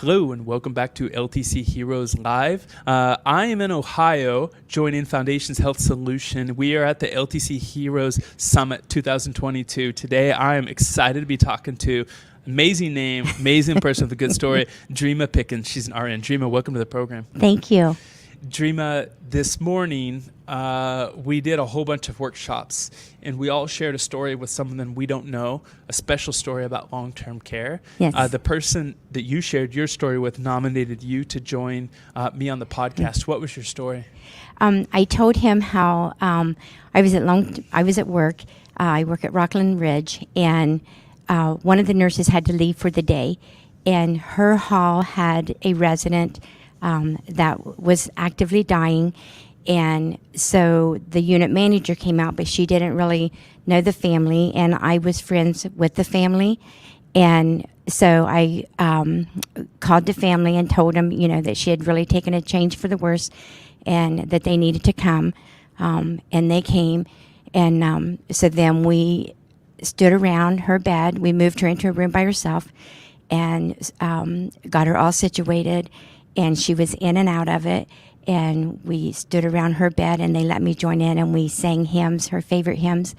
Hello and welcome back to LTC Heroes Live. I am in Ohio joining Foundations Health Solution. We are at the LTC Heroes Summit 2022. Today I am excited to be talking to amazing name, amazing person with a good story, Dreama Pickens. She's an RN. Dreama, welcome to the program. Thank you. Dreama, this morning we did a whole bunch of workshops and we all shared a story with someone we don't know, a special story about long-term care. Yes. The person that you shared your story with nominated you to join me on the podcast. What was your story? I told him how I was at work. I work at Rockland Ridge, and one of the nurses had to leave for the day, and her hall had a resident that was actively dying. And so the unit manager came out, but she didn't really know the family, and I was friends with the family. And so I called the family and told them, that she had really taken a change for the worse and that they needed to come. And they came. And so then we stood around her bed. We moved her into a room by herself and got her all situated. And she was in and out of it. And we stood around her bed, and they let me join in, and we sang hymns, her favorite hymns,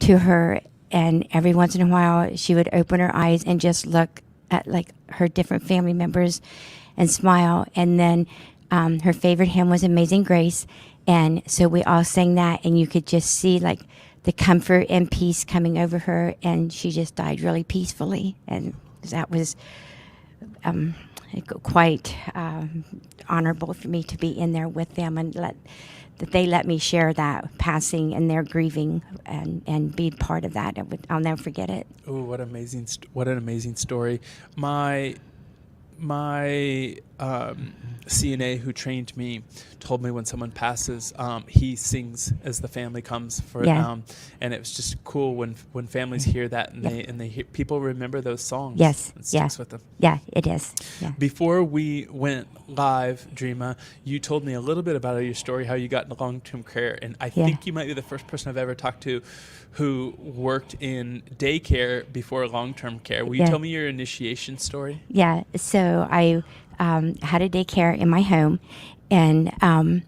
to her. And every once in a while, she would open her eyes and just look at her different family members and smile. And then her favorite hymn was Amazing Grace. And so we all sang that, and you could just see the comfort and peace coming over her. And she just died really peacefully. And that was quite honorable for me to be in there with them and that they let me share that passing and their grieving and be part of that. I'll never forget it. Oh, what an amazing story. My CNA who trained me told me when someone passes, he sings as the family comes for and it was just cool when families hear that and they hear, people remember those songs. Yes. It sticks with them. Yeah, it is. Yeah. Before we went live, Dreama, you told me a little bit about your story, how you got into long-term care, and I think you might be the first person I've ever talked to who worked in daycare before long-term care. Will you tell me your initiation story? Yeah. So I had a daycare in my home, and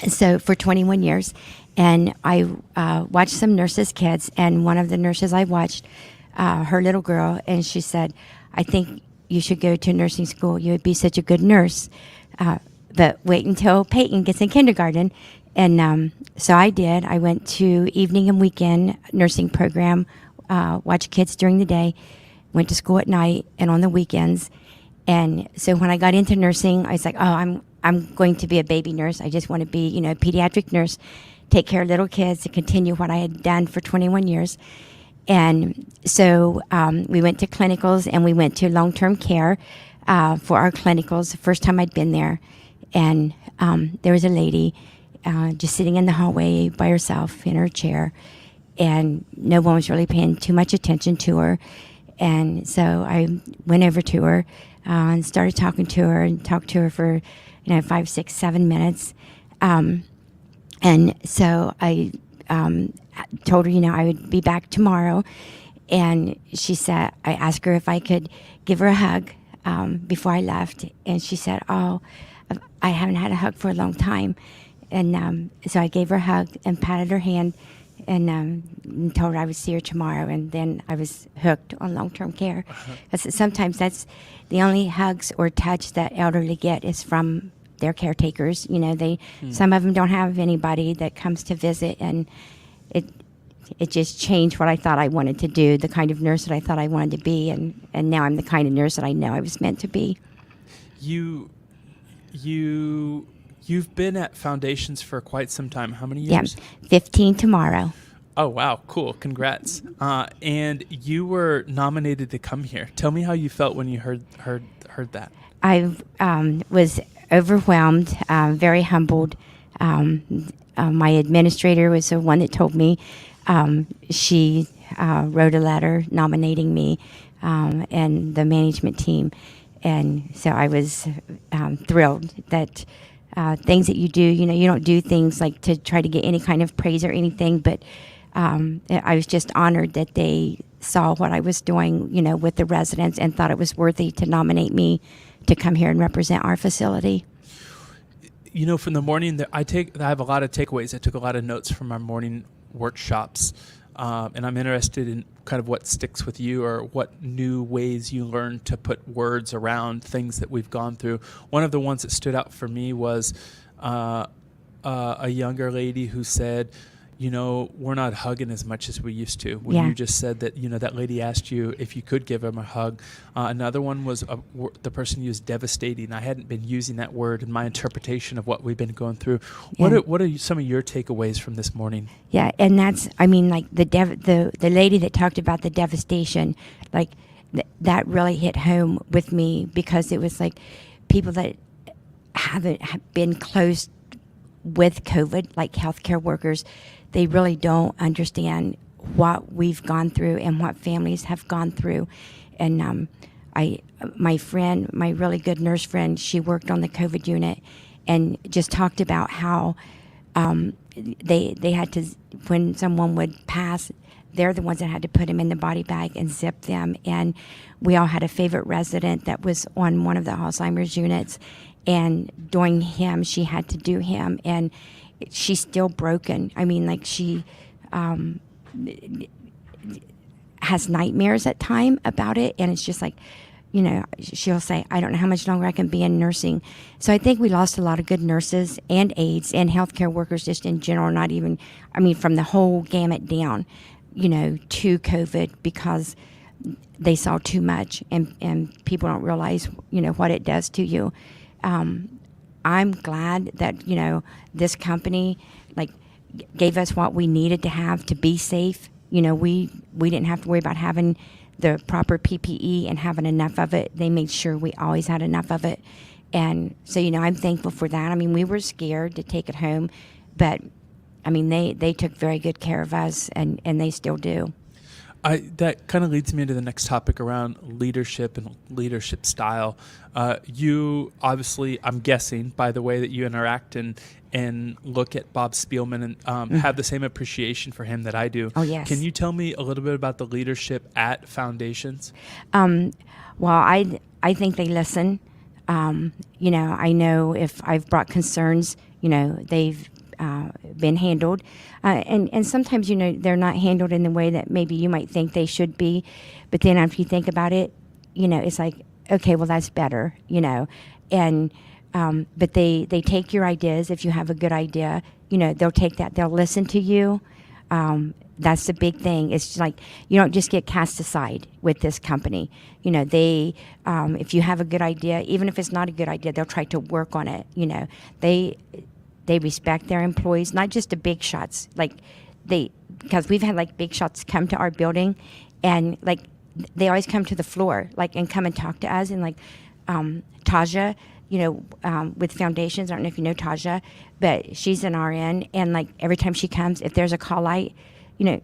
so for 21 years, and I watched some nurses' kids, and one of the nurses I watched, her little girl, and she said, I think you should go to nursing school. You would be such a good nurse. But wait until Peyton gets in kindergarten. And so I did. I went to evening and weekend nursing program, watched kids during the day, went to school at night and on the weekends. And so when I got into nursing, I was like, oh, I'm going to be a baby nurse. I just want to be, a pediatric nurse, take care of little kids, to continue what I had done for 21 years. And so we went to clinicals, and we went to long-term care for our clinicals, the first time I'd been there. And there was a lady just sitting in the hallway by herself in her chair, and no one was really paying too much attention to her. And so I went over to her and started talking to her and talked to her for 5, 6, 7 minutes. And so I told her, I would be back tomorrow. And she said, I asked her if I could give her a hug before I left. And she said, oh, I haven't had a hug for a long time. And so I gave her a hug and patted her hand and told her I would see her tomorrow. And then I was hooked on long-term care. Sometimes that's the only hugs or touch that elderly get is from their caretakers. Some of them don't have anybody that comes to visit, and it just changed what I thought I wanted to do, the kind of nurse that I thought I wanted to be, and now I'm the kind of nurse that I know I was meant to be. You've been at Foundations for quite some time. How many years? Yeah, 15 tomorrow. Oh, wow. Cool. Congrats. And you were nominated to come here. Tell me how you felt when you heard that. I was overwhelmed, very humbled. My administrator was the one that told me. She wrote a letter nominating me and the management team. And so I was thrilled that things that you do, you don't do things like to try to get any kind of praise or anything, but I was just honored that they saw what I was doing, with the residents and thought it was worthy to nominate me to come here and represent our facility. From the morning that I have a lot of takeaways. I took a lot of notes from our morning workshops, and I'm interested in kind of what sticks with you or what new ways you learn to put words around things that we've gone through. One of the ones that stood out for me was a younger lady who said, we're not hugging as much as we used to. When you just said that, that lady asked you if you could give them a hug. Another one was the person used devastating. I hadn't been using that word in my interpretation of what we've been going through. Yeah. What are some of your takeaways from this morning? Yeah, and that's, like the lady that talked about the devastation, like that really hit home with me, because it was like people that haven't been close with COVID, like healthcare workers, they really don't understand what we've gone through and what families have gone through. And my friend, my really good nurse friend, she worked on the COVID unit and just talked about how they had to, when someone would pass, they're the ones that had to put them in the body bag and zip them. And we all had a favorite resident that was on one of the Alzheimer's units, and doing him, she had to do him, and she's still broken. She has nightmares at time about it, and it's just like, she'll say, I don't know how much longer I can be in nursing. So I think we lost a lot of good nurses and aides and healthcare workers just in general, not even, from the whole gamut down, to COVID, because they saw too much, and people don't realize, what it does to you. I'm glad that, this company gave us what we needed to have to be safe. We didn't have to worry about having the proper PPE and having enough of it. They made sure we always had enough of it. And so, I'm thankful for that. We were scared to take it home, but they took very good care of us, and they still do. That kind of leads me into the next topic around leadership and leadership style. You obviously, I'm guessing, by the way that you interact and look at Bob Spielman and have the same appreciation for him that I do. Oh, yes. Can you tell me a little bit about the leadership at Foundations? Well, I think they listen. I know if I've brought concerns, they've been handled. And sometimes, they're not handled in the way that maybe you might think they should be. But then after you think about it, it's like, okay, well, that's better, And but they take your ideas. If you have a good idea, they'll take that. They'll listen to you. That's the big thing. It's like you don't just get cast aside with this company. They, if you have a good idea, even if it's not a good idea, they'll try to work on it. They respect their employees, not just the big shots. Because we've had big shots come to our building, and they always come to the floor, and come and talk to us. And Taja, with Foundations, I don't know if you know Taja, but she's an RN, and every time she comes, if there's a call light,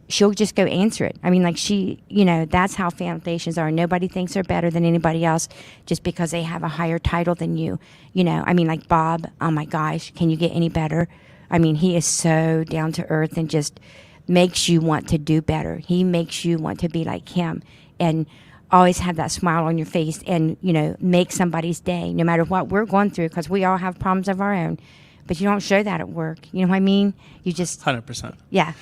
she'll just go answer it. She, that's how Foundations are. Nobody thinks they're better than anybody else just because they have a higher title than you. Bob, oh my gosh, can you get any better? He is so down to earth and just makes you want to do better. He makes you want to be like him and always have that smile on your face and, make somebody's day, no matter what we're going through, because we all have problems of our own. But you don't show that at work. You know what I mean? You just 100%. Yeah.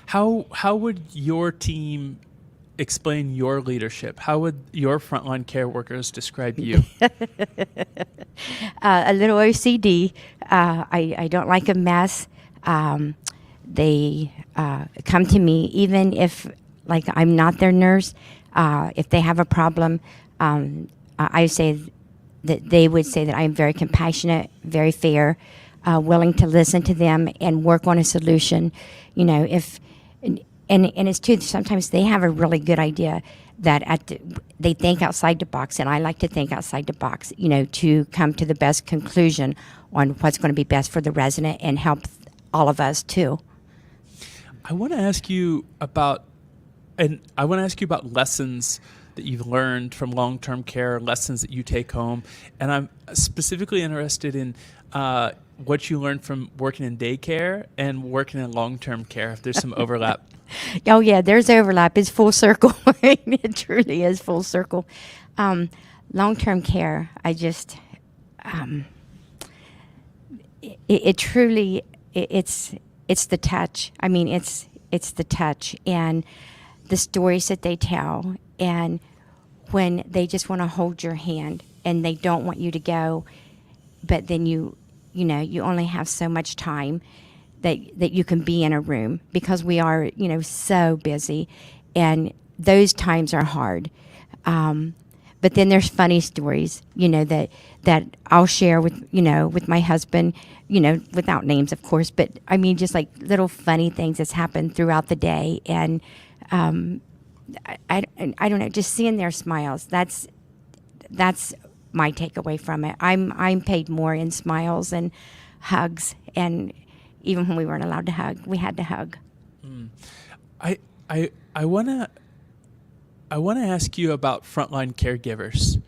How would your team explain your leadership? How would your frontline care workers describe you? A little OCD. I don't like a mess. They come to me even if I'm not their nurse. If they have a problem, I say that they would say that I am very compassionate, very fair, willing to listen to them and work on a solution. And it's true, sometimes they have a really good idea that they think outside the box, and I like to think outside the box, to come to the best conclusion on what's going to be best for the resident and help all of us too. I want to ask you about lessons that you've learned from long-term care, lessons that you take home. And I'm specifically interested in what you learned from working in daycare and working in long-term care, if there's some overlap. Oh yeah, there's overlap. It's full circle. It truly is full circle. Long-term care, I just, it truly, it's the touch. I mean, it's the touch and the stories that they tell, and when they just want to hold your hand and they don't want you to go, but then you only have so much time that you can be in a room, because we are, so busy, and those times are hard. But then there's funny stories, that I'll share with my husband, without names, of course, but I mean, just like little funny things that's happened throughout the day. And I don't know, just seeing their smiles, that's my takeaway from it. I'm paid more in smiles and hugs, and even when we weren't allowed to hug, we had to hug. I wanna ask you about frontline caregivers.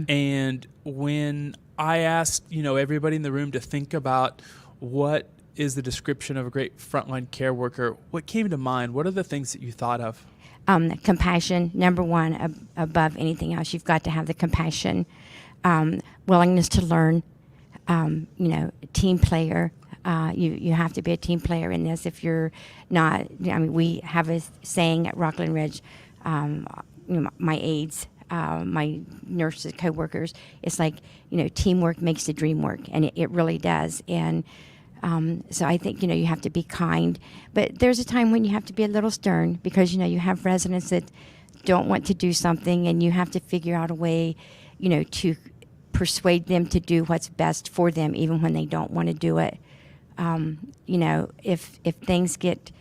And when I asked, everybody in the room to think about what is the description of a great frontline care worker, what came to mind? What are the things that you thought of? Compassion, number one, above anything else. You've got to have the compassion, willingness to learn, team player. You have to be a team player in this. If you're not, I mean, we have a saying at Rockland Ridge, my aides, my nurses, co-workers, it's like, teamwork makes the dream work, and it really does. And so I think, you have to be kind, but there's a time when you have to be a little stern, because, you have residents that don't want to do something, and you have to figure out a way, to persuade them to do what's best for them, even when they don't want to do it. If things get,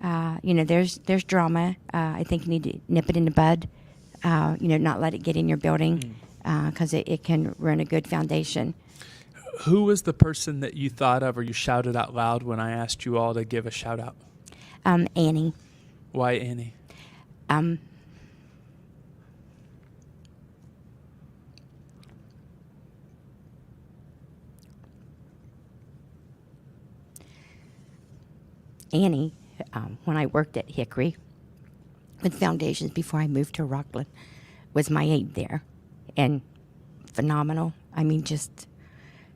there's drama. I think you need to nip it in the bud. Not let it get in your building, because it can ruin a good foundation. Who was the person that you thought of or you shouted out loud when I asked you all to give a shout out? Annie. Why Annie? Annie, when I worked at Hickory with Foundations before I moved to Rockland, was my aide there, and phenomenal. I mean, just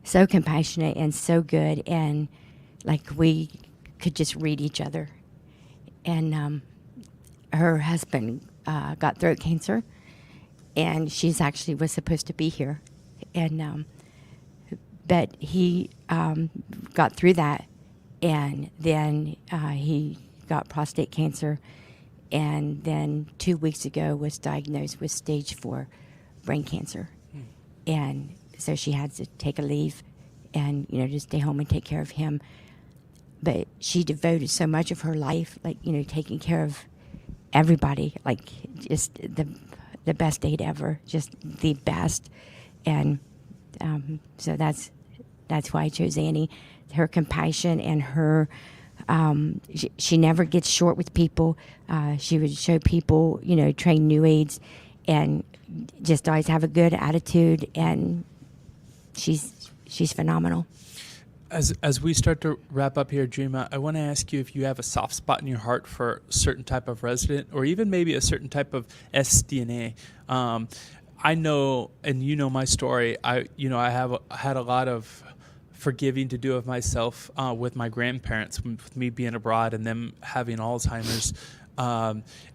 so compassionate and so good, and like we could just read each other. And her husband got throat cancer, and she's actually was supposed to be here, and but he got through that. And then he got prostate cancer, and then 2 weeks ago was diagnosed with stage 4 brain cancer. And so she had to take a leave and, just stay home and take care of him. But she devoted so much of her life, like, taking care of everybody, like just the best aide ever, just the best. And so that's why I chose Annie. Her compassion and her, she never gets short with people. She would show people, train new aides, and just always have a good attitude. And she's phenomenal. As we start to wrap up here, Dreama, I want to ask you if you have a soft spot in your heart for a certain type of resident, or even maybe a certain type of SDNA. I know, and my story. I had a lot of forgiving to do of myself with my grandparents, with me being abroad and them having Alzheimer's.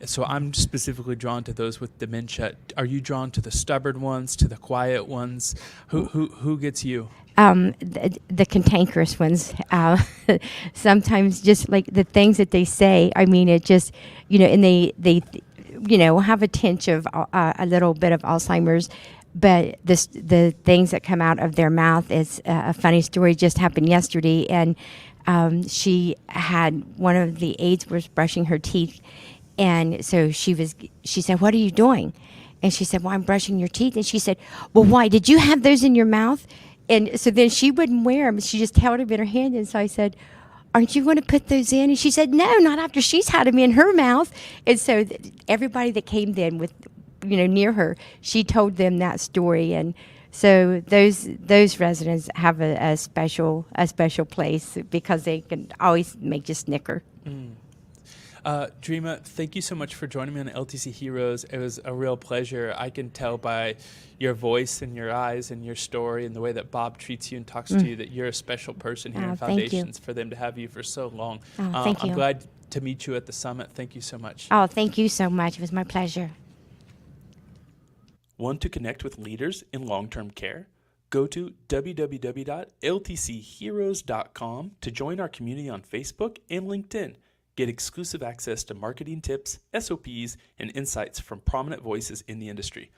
So I'm specifically drawn to those with dementia. Are you drawn to the stubborn ones, to the quiet ones? Who gets you? The cantankerous ones. Sometimes just like the things that they say. I mean, it just, and they have a tinge of a little bit of Alzheimer's. But the things that come out of their mouth is a funny story. Just happened yesterday, and she had one of the aides was brushing her teeth, and so she said, "What are you doing?" And she said, "Well, I'm brushing your teeth." And she said, "Well, why did you have those in your mouth?" And so then she wouldn't wear them. She just held them in her hand, and so I said, "Aren't you going to put those in?" And she said, "No, not after she's had them in her mouth." And so everybody that came then with near her, she told them that story, and So those residents have a special place because they can always make you snicker. Dreama, thank you so much for joining me on LTC Heroes. It was a real pleasure. I can tell by your voice and your eyes and your story and the way that Bob treats you and talks to you that you're a special person here in Thank you. Foundations for them to have you for so long. Thank you. I'm glad to meet you at the summit. Thank you so much. Oh, thank you so much. It was my pleasure. Want to connect with leaders in long-term care? Go to www.ltcheroes.com to join our community on Facebook and LinkedIn. Get exclusive access to marketing tips, SOPs, and insights from prominent voices in the industry.